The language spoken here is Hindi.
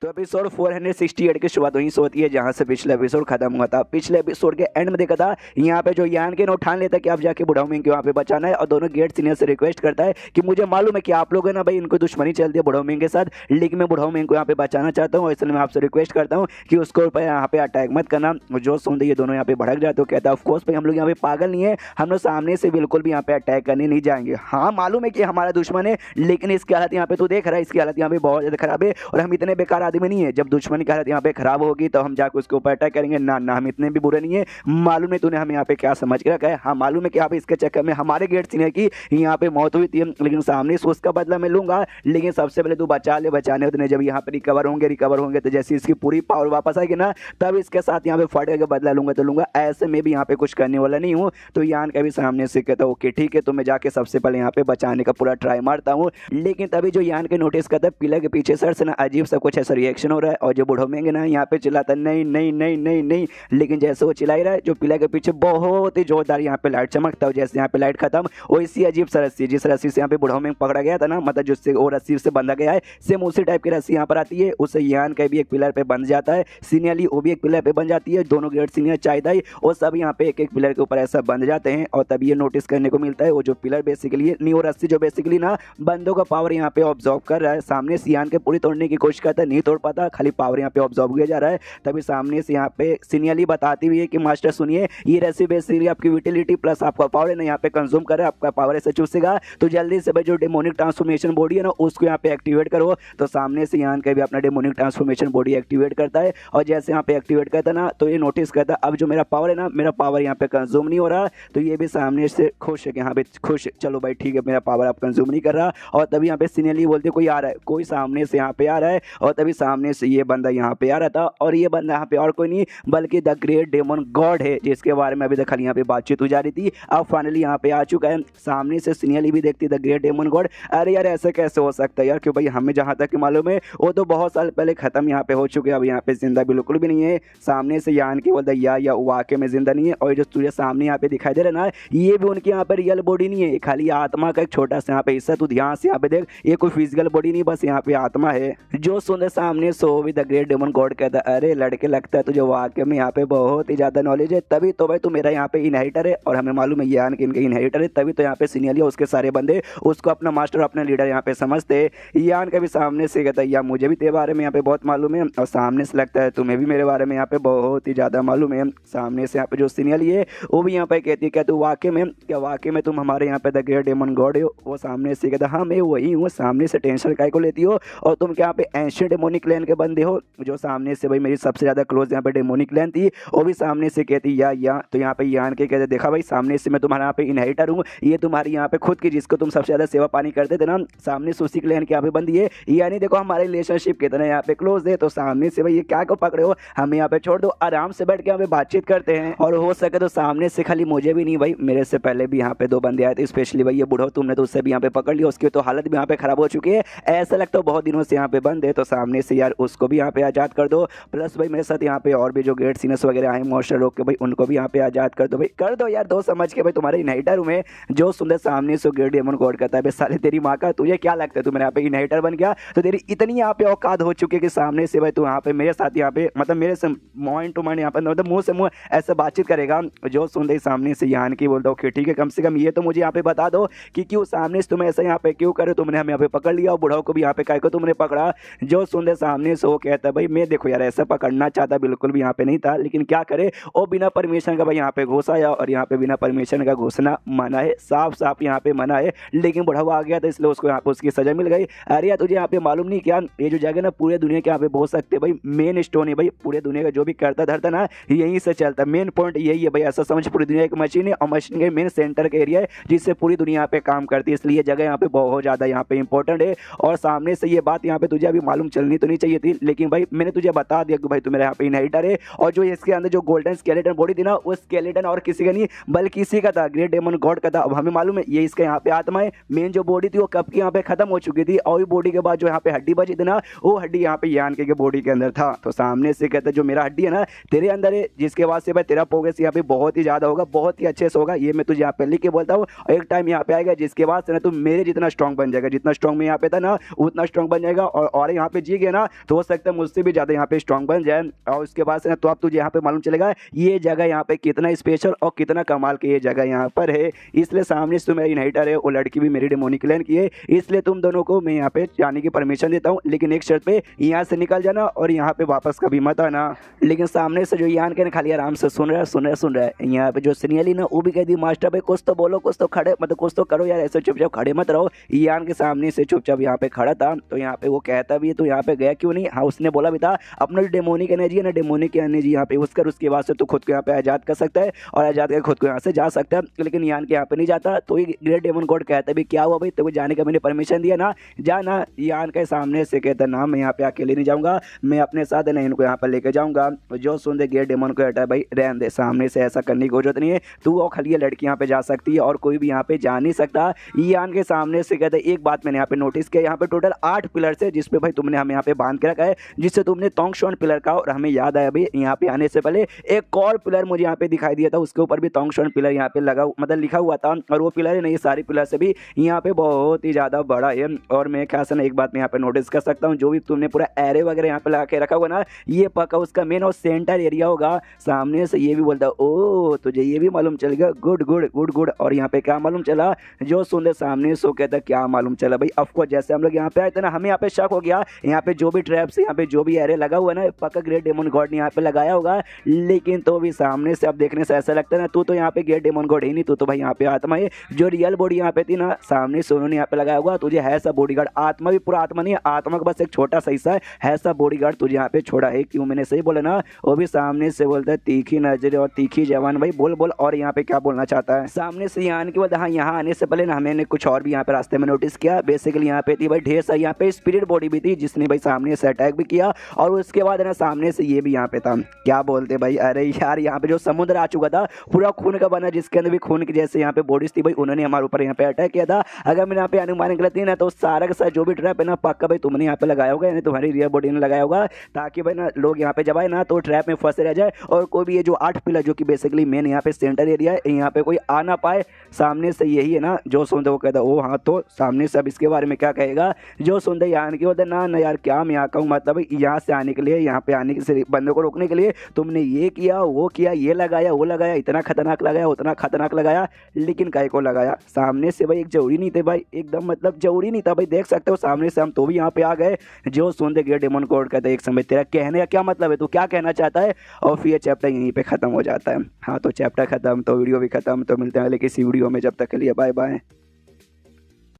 तो एपिसोड 468 की शुरुआत वहीं से होती है जहां से पिछले एपिसोड खत्म हुआ था। पिछले एपिसोड के एंड में देखा था यहाँ पे जो यान के उठान लेता है कि आप जाके बुढ़ाऊ मिंग को वहाँ पे बचाना है और दोनों गेट सीनियर से रिक्वेस्ट करता है कि मुझे मालूम है कि आप लोग है ना भाई इनको दुश्मनी चलती है बुढ़ाऊ मिंग के साथ, लेकिन मैं बुढ़ाऊ मिंग को यहाँ पे बचाना चाहता हूँ, इसलिए मैं आपसे रिक्वेस्ट करता हूँ कि उसको ऊपर यहाँ पे अटैक मत करना। जो सुनते ये दोनों यहाँ पे भड़क जाते हो, कहता है ऑफकोर्स भाई हम लोग यहाँ पे पागल नहीं है, हम लोग सामने से बिल्कुल भी यहाँ पे अटैक करने नहीं जाएंगे। हाँ मालूम है कि हमारा दुश्मन है, लेकिन इसकी हालत यहाँ पे तू देख रहा है, इसकी हालत यहाँ पे बहुत ज़्यादा खराब है और हम इतने बेकार आदमी नहीं है, जब दुश्मन की हालत यहाँ पे खराब होगी तो हम जाकर उसके ऊपर अटैक करेंगे। ना ना हम इतने भी बुरे नहीं है, मालूम नहीं तूने हमें यहाँ पे क्या समझ के रखा है। हाँ मालूम है कि यहाँ पे इसके चक्कर में हमारे गेट सीनियर की यहाँ पे मौत हुई थी, लेकिन सामने से उसका बदला मैं लूंगा, लेकिन सबसे पहले तू बचा ले। बचाने उतने जब यहाँ पे रिकवर होंगे तो जैसे इसकी पूरी पावर वापस आएगी ना तब इसके साथ यहाँ पे फट के बदला लूंगा तो लूंगा, ऐसे में भी यहाँ पे कुछ करने वाला नहीं हूँ। तो यान का भी सामने से कहता ओके ठीक है, तो मैं जाके सबसे पहले यहाँ पे बचाने का पूरा ट्राई मारता हूँ। लेकिन तभी जो यान के नोटिस करता है पिलर के पीछे सर से ना अजीब सा कुछ ऐसा रिएक्शन हो रहा है और जो बुढ़ो मेंगे ना यहाँ पे चिल्लाता नहीं नहीं नहीं नहीं नहीं, लेकिन जैसे वो चिल्ला रहा है जो पिलर के पीछे बहुत ही जोरदार यहाँ पे लाइट चमकता है। जैसे यहाँ पे लाइट खत्म वैसी अजीब सा रस्सी, जिस रस्सी से यहाँ पे बुढ़ो में पकड़ा गया था ना, मतलब जिससे वो रस्सी से बंधा गया है, सेम उसी टाइप की रस्सी यहाँ पर आती है, उसे यान का भी एक पिलर पे बंध जाता है, सीनियरली वो भी एक पिलर पे बन जाती है, दोनों ग्रेट सीनियर चाइदाई और सब यहाँ पे एक एक पिलर के ऊपर ऐसा बंध जाते हैं। और तब ये नोटिस करने को मिलता है वो जो पिलर बेसिकली नहीं, वो रस्सी जो बेसिकली ना बंदों का पावर यहाँ पे ऑब्जॉर्व कर रहा है। सामने से यान के पूरी तोड़ने की कोशिश करता है, नहीं तोड़ पाता, खाली पावर यहाँ पे ऑब्जॉर्व किया जा रहा है। तभी सामने से यहाँ पे सीनियरली बताती हुई है कि मास्टर सुनिए, ये रस्सी बेसिकली आपकी विटिलिटी प्लस आपका पावर है ना यहाँ पे कंज्यूम कर रहा है, आपका पावर ऐसे चूसेगा, तो जल्दी से भाई जो डेमोनिक ट्रांसफॉर्मेशन बॉडी है ना उसको यहाँ पे एक्टिवेट करो। तो सामने से यान का भी अपना डेमोनिक ट्रांसफॉर्मेशन बॉडी एक्टिवेट करता है और जैसे यहाँ पे एक्टिवेट करता है ना तो ये नोटिस करता है अब जो मेरा पावर है ना, मेरा पावर यहाँ पे कंज्यूम नहीं हो रहा, तो ये भी सामने से खुश है कि यहाँ पे खुश, चलो भाई ठीक है मेरा पावर आप कंज्यूम नहीं कर रहा। और तभी यहाँ पे सीनियरली बोलते कोई आ रहा है, कोई सामने से यहाँ पे आ रहा है और तभी सामने से ये बंदा यहाँ पे आ रहा था और ये बंदा यहाँ पे और कोई नहीं बल्कि द ग्रेट डेमन गॉड है, जिसके बारे में अभी तक खाली यहाँ पे बातचीत हो जा रही थी, अब फाइनली यहाँ पे आ चुका है। सामने से सीनियरली भी देखती द ग्रेट डेमन गॉड, अरे यार ऐसे कैसे हो सकता है यार, क्यों भाई हमें जहाँ तक मालूम है वो तो बहुत साल पहले खत्म यहाँ पे हो चुके हैं, अब यहाँ पे जिंदा बिल्कुल भी नहीं है। सामने से यान की बोलता या वाकई में जिंदा नहीं है और जो तुझे सामने यहाँ पे दिखाई दे रहा है ना ये भी उनकी यहाँ पे रियल बॉडी नहीं है, खाली आत्मा का एक छोटा सा यहाँ पे हिस्सा, तू ध्यान से यहाँ पे देख, ये कोई फिजिकल बॉडी नहीं, बस यहाँ पे आत्मा है। जो सुन सामने सो भी द ग्रेट डेमन गॉड कहता है अरे लड़के लगता है तुझे वाकई में यहाँ पे बहुत ही ज्यादा नॉलेज है, तभी तो भाई तू मेरा यहाँ पे इनहेरिटर है और हमें मालूम है यान के इनके इनहेरिटर है, तभी तो यहाँ पे सीनियरली उसके सारे बंदे उसको अपना मास्टर अपना लीडर यहाँ पे समझते। यान का भी सामने से कहता है या मुझे भी तेरे बारे में यहाँ पे बहुत मालूम है और सामने से लगता है तुम्हें भी मेरे बारे में यहाँ पे बहुत ही ज्यादा मालूम है। सामने से यहाँ पे जो सीनियरली है वो भी यहाँ पे कहती है क्या तू वाकई में तुम हमारे यहाँ पे द ग्रेट डेमन गॉड हो। वो सामने से कहता हाँ मैं वही हूँ, सामने से टेंशन काय को लेती हो और तुम क्या यहाँ पे एंशिएंट डेमोनिक क्लैन के बंदे हो। जो सामने से भाई मेरी सबसे ज्यादा क्लोज यहाँ पे डेमोनिक क्लैन थी वो भी सामने से कहती या तो यहाँ पे यान के कहते देखा भाई सामने से मैं तुम्हारे यहाँ पे इनहेरिटर हूँ, ये तुम्हारी यहाँ पे खुद की जिसको तुम सबसे ज्यादा सेवा पानी करते थे ना सामने से उसी क्लैन के यहाँ पे बंदी है, यानी देखो हमारे रिलेशनशिप कितना यहाँ पे क्लोज है। तो सामने से भाई ये क्या को पकड़े हो, हमें यहाँ पे छोड़ दो, आराम से बैठ के यहाँ पे बातचीत करते हैं और हो सके तो सामने से खाली मुझे भी नहीं भाई मेरे से पहले भी यहाँ पे दो बंदे आए थे, स्पेशली भाई ये बूढ़ो तुमने तो उससे भी यहाँ पे पकड़ लिया, उसकी तो हालत भी यहाँ पे खराब हो चुकी है, ऐसा लगता है बहुत दिनों से यहाँ पे बंद है। तो सामने से यार उसको भी यहाँ पे आजाद कर दो, प्लस भाई मेरे साथ यहाँ पे और भी जो ग्रेट सीनियर्स वगैरह आए मोस्टर लोग के भाई उनको भी यहाँ पे आजाद कर दो, भाई कर दो यार, दो समझ के भाई तुम्हारे इनहेरिटर हूँ मैं। जो सुंदर सामने से ग्रेट डेमन गॉड कहता है साले तेरी माँ का, तुझे क्या लगता है तू मेरे यहाँ पे इनहेरिटर बन गया, तो तेरी इतनी यहाँ पे औकात हो चुकी है कि सामने से भाई तू यहाँ पे मेरे साथ यहाँ पे मतलब मेरे से माइंड टू माइंड यहाँ पे मतलब मुंह से मुंह ऐसे बातचीत करेगा। जो सुंदर सामने से यान की बोलता ओके ठीक है, कम से कम ये तो मुझे यहाँ पे बता दो कि क्यों सामने से तुम ऐसा यहाँ पे क्यों करे, तुमने हमें यहाँ पे पकड़ लिया और बुढ़ाओ को भी यहाँ पे काय को तुमने पकड़ा। जो सुंदर सामने से वो कहता है भाई मैं देखो यार ऐसा पकड़ना चाहता बिल्कुल भी यहाँ पे नहीं था, लेकिन क्या करे वो बिना परमिशन का भाई यहाँ पे घुस आया और यहाँ पे बिना परमिशन का घुसना मना है, साफ साफ यहाँ पे मना है, लेकिन बुढ़ावा आ गया था इसलिए उसको यहाँ पे उसकी सजा मिल गई। अरे यार तुझे यहाँ पे मालूम नहीं क्या ये जो जगह ना पूरे दुनिया के यहाँ पे बोल सकते भाई मेन स्टोन है भाई, पूरे दुनिया का जो भी करता धरता ना यहीं से चलता, मेन पॉइंट यही है भाई, ऐसा समझ पूरी दुनिया एक मशीन है और मशीन के मेन सेंटर का एरिया है जिससे पूरी दुनिया यहाँ पे काम करती है, इसलिए जगह यहाँ पे बहुत ज्यादा यहाँ पे इंपॉर्टेंट है। और सामने से ये बात यहाँ पे तुझे अभी मालूम चलनी तो नहीं चाहिए थी, लेकिन भाई मैंने तुझे बता दिया कि भाई तू मेरे यहाँ पे इनहेरिटर है और जो इसके अंदर जो गोल्डन स्केलेटन बॉडी थी ना वो स्केलेटन और किसी का नहीं बल्कि इसी का था, ग्रेट डेमन गॉड का था। अब हमें मालूम है ये इसका यहाँ पे आत्मा है, मेन जो बॉडी थी वो कब की यहाँ पे खत्म हो चुकी थी और बॉडी के बाद जो यहाँ पे हड्डी बची थी ना वो हड्डी यहाँ पे यान के बॉडी के अंदर था। तो सामने से कहता जो मेरा हड्डी है ना तेरे अंदर है, जिसके बाद से भाई तेरा प्रोग्रेस यहाँ पे बहुत ही ज्यादा होगा, बहुत ही अच्छे से होगा, ये मैं तुझे यहाँ पे लिख के बोलता हूँ। एक टाइम यहाँ पे आएगा जिसके बाद से ना तू मेरे जितना स्ट्रॉन्ग बन जाएगा, जितना स्ट्रॉन्ग में यहाँ पे था ना उतना स्ट्रॉन्ग बन जाएगा और यहाँ पे जी गया ना तो हो सकता है मुझसे भी ज़्यादा यहाँ पे स्ट्रॉन्ग बन जाए। और उसके बाद से ना तो अब तुझे यहाँ पे मालूम चलेगा ये जगह यहाँ पे कितना स्पेशल और कितना कमाल की ये जगह यहाँ पर है। इसलिए सामने से मेरा इनहाइटर है, वो लड़की भी मेरी डेमोनिक क्लैन की है, इसलिए तुम दोनों को मैं यहाँ पे जाने की परमिशन देता हूँ, लेकिन एक शर्त पे यहाँ से निकल जाना और यहाँ पे वापस कभी मत आना। लेकिन सामने से जो यान के खाली आराम से सुन रहा है। यहाँ पे जो सिनियली ना वो भी कह दी मास्टर भाई कुछ तो बोलो, कुछ तो खड़े मतलब कुछ तो करो यार, ऐसे चुपचाप खड़े मत रहो। यान के सामने से चुपचाप यहाँ पे खड़ा था, तो यहाँ पे वो कहता भी है तो यहाँ पे गया क्यों नहीं। हाँ उसने बोला भी था अपना जो डेमोनिक एनर्जी है ना, डेमोनिक एनर्जी यहाँ पे यूज कर, उसके बाद से तो खुद को यहाँ पे आजाद कर सकता है और आजाद कर खुद को यहाँ से जा सकता है। लेकिन यान के यहाँ पे नहीं जाता, तो ये ग्रेट डेमन गॉड कहता भी क्या हुआ भाई, तो जाने का मैंने परमिशन दिया ना, जाना। यान के सामने से कहता ना मैं यहाँ पे अकेले नहीं जाऊंगा, मैं अपने साथ है ना इनको यहाँ पर लेके जाऊंगा। जो सुन दे ग्रेट डेमन को हटा भाई रहने दे, सामने से ऐसा करने की जरूरत नहीं है, तू और खाली लड़की यहाँ पे जा सकती है और कोई भी यहाँ पे जा नहीं सकता। यान के सामने से कहते एक बात मैंने यहाँ पे नोटिस किया, यहाँ पे टोटल 8 पिलर्स है जिसपे भाई तुमने हमें यहाँ पे बांध के रखा है, जिससे तुमने तोंगशोन पिलर का, और हमें याद आया भाई यहाँ पे आने से पहले एक और पिलर मुझे यहाँ पे दिखाई दिया था, उसके ऊपर भी तोंगशोन पिलर यहाँ पे लगा मतलब लिखा हुआ था, और वो पिलर है ना ये सारी पिलर से भी यहाँ पे बहुत ही ज़्यादा बड़ा है। और मैं क्या से ना एक बात मैं यहाँ पे नोटिस कर सकता हूँ, जो भी तुमने पूरा एरे वगैरह यहाँ पे लगा के रखा हुआ ना, ये पक्का उसका मेन और सेंटर एरिया होगा। सामने से ये भी बोलता ओ तुझे ये भी मालूम चल गया, गुड गुड गुड गुड। और यहाँ पे क्या मालूम चला, जो सुन ले सामने सो कहता क्या मालूम चला भाई, ऑफकोर्स जैसे हम लोग यहाँ पे आए थे ना, हमें यहाँ पे शक हो गया, यहाँ पे जो भी ट्रैप्स यहाँ पे जो भी एरे लगा हुआ ना पक्का ग्रेट डेमन गॉड ने यहाँ पे लगाया होगा। लेकिन तो भी सामने से अब देखने से ऐसा लगता है ना तू तो यहाँ पे ग्रेट डेमन गॉड ही नहीं, तू तो भाई यहाँ पे आत्मा है। जो रियल बॉडी यहाँ पे थी ना सामने से उन्होंने यहाँ पे लगाया हुआ, तुझे है सा बॉडीगार्ड, आत्मा भी पूरा आत्मा नहीं है, आत्मा का बस एक छोटा सा हिस्सा है सा बॉडीगार्ड तुझे यहाँ पे छोड़ा है। क्यों मैंने सही बोला ना, वो भी सामने से बोलता है तीखी नजर और तीखी जवान, भाई बोल बोल और यहाँ पे क्या बोलना चाहता है। सामने से यहाँ आने के बाद हाँ यहाँ आने से पहले ना मैंने कुछ और भी यहाँ पे रास्ते में नोटिस किया। बेसिकली यहाँ पे थी भाई ढेर सारी यहाँ पे स्पिरिट बॉडी भी थी जिसने भाई सामने से अटैक भी किया, और उसके बाद ना सामने से ये भी यहाँ पे था, क्या बोलते भाई, अरे यार यहाँ पे जो समुद्र आ चुका था पूरा खून का बना, जिसके अंदर भी खून की जैसे यहाँ पे बॉडीज थी भाई, उन्होंने हमारे ऊपर यहाँ पे अटैक किया था। अगर मैंने यहाँ पे अनुमान गलत नहीं ना तो सारा का सारा जो भी ट्रैप है ना पक्का भाई तुमने यहाँ पे लगाया होगा, यानी तुम्हारी रियल बॉडी ने लगाया होगा, ताकि भाई ना लोग यहाँ पे जब आए ना तो ट्रैप में फंसे रह जाए, और कोई भी ये जो 8 पिलर जो कि बेसिकली मेन यहाँ पे सेंटर एरिया है, यहाँ पे कोई आ ना पाए। सामने से यही है ना जो सुनते वो कहता ओ हाँ, तो सामने से अब इसके बारे में क्या कहेगा। जो सुनते यहाँ की होता ना यार क्या मैं यहाँ कहूँ, मतलब यहाँ से आने के लिए, यहाँ पे आने के बंदों को रोकने के लिए तुमने ये किया वो किया, ये लगाया वो लगाया, इतना खतरनाक लगाया उतना खतरनाक लगाया, लेकिन काय को लगाया। सामने से भाई एक जरूरी नहीं थे भाई, एकदम मतलब जरूरी नहीं था भाई, देख सकते हो सामने से हम तो भी यहाँ पे आ गए। जो सुनते ग्रेट डेमन गॉड कहते एक समय तेरा कहने का क्या मतलब है, तू क्या कहना चाहता है, और फिर चैप्टर यहीं पे खत्म हो जाता है। हाँ तो चैप्टर खत्म तो वीडियो भी खत्म, तो मिलते हैं किसी वीडियो में, जब तक के लिए बाय बाय।